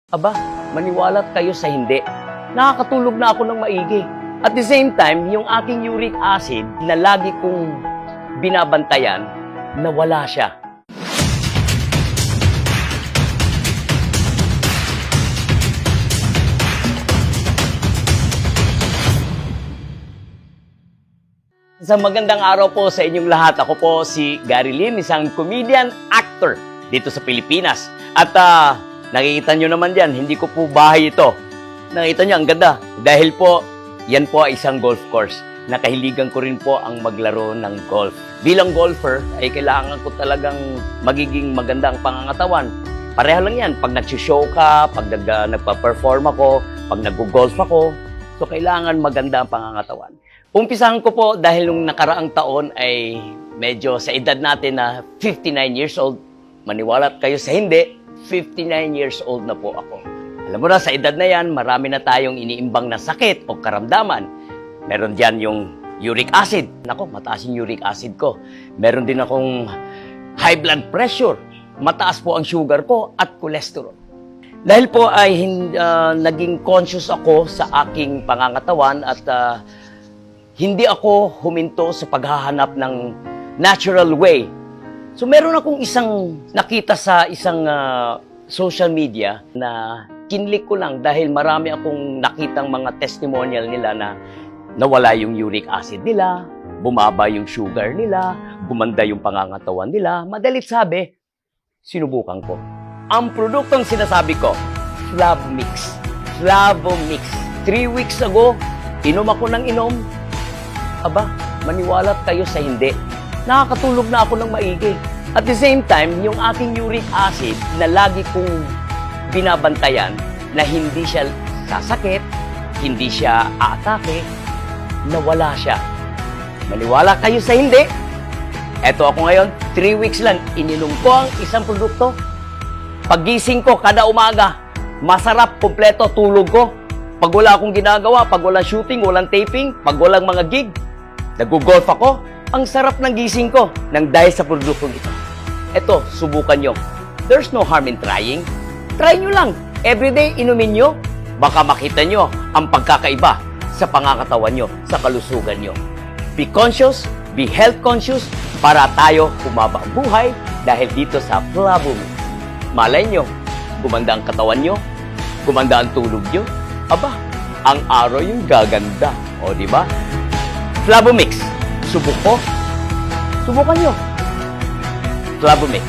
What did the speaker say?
Aba, maniwala kayo sa hindi. Nakakatulog na ako ng maigi. At the same time, yung aking uric acid na lagi kong binabantayan, nawala siya. Sa magandang araw po sa inyong lahat. Ako po si Gary Lim, isang comedian actor dito sa Pilipinas. At nakikita nyo naman dyan, hindi ko po bahay ito. Nakita nyo, ang ganda. Dahil po, yan po ay isang golf course. Nakahiligan ko rin po ang maglaro ng golf. Bilang golfer, ay kailangan ko talagang magiging maganda ang pangangatawan. Pareho lang yan. Pag nag-show ka, pag nagpa-perform ako, pag nag-golf ako, so kailangan maganda ang pangangatawan. Umpisahan ko po dahil nung nakaraang taon ay medyo sa edad natin na 59 years old. Maniwala kayo sa hindi, 59 years old na po ako. Alam mo na, sa edad na yan, marami na tayong iniimbang na sakit o karamdaman. Meron dyan yung uric acid. Nako, mataas yung uric acid ko. Meron din akong high blood pressure. Mataas po ang sugar ko at cholesterol. Dahil po ay naging conscious ako sa aking pangangatawan at hindi ako huminto sa paghahanap ng natural way. So meron akong isang nakita sa isang social media na kinlik ko lang dahil marami akong nakitang mga testimonial nila na nawala yung uric acid nila, bumaba yung sugar nila, gumanda yung pangangatawan nila. Madalit sabi, sinubukan ko. Ang produktong sinasabi ko, Flavomix. Flavomix. 3 weeks ago, inom ako ng inom. Aba, maniwala kayo sa hindi. Nakakatulog na ako ng maigi. At the same time, yung aking uric acid na lagi kong binabantayan na hindi siya sasakit, hindi siya aatake, nawala siya. Maniwala kayo sa hindi. Eto ako ngayon, 3 weeks lang, ininom ko ang isang produkto. Paggising ko kada umaga, masarap, kumpleto, tulog ko. Pag wala akong ginagawa, pag walang shooting, walang taping, pag walang mga gig, nag-golf ako, ang sarap ng gising ko nang dahil sa produktong ito. Eto, subukan nyo. There's no harm in trying. Try nyo lang. Everyday, inumin nyo. Baka makita nyo ang pagkakaiba sa pangangatawan nyo, sa kalusugan nyo. Be conscious, be health conscious, para tayo humaba ang buhay dahil dito sa Flavomix. Malay nyo, gumanda ang katawan nyo, gumanda ang tulog nyo. Aba, ang araw yung gaganda. O, di ba? Flavomix. Subok ko. Subukan nyo. Flavomix.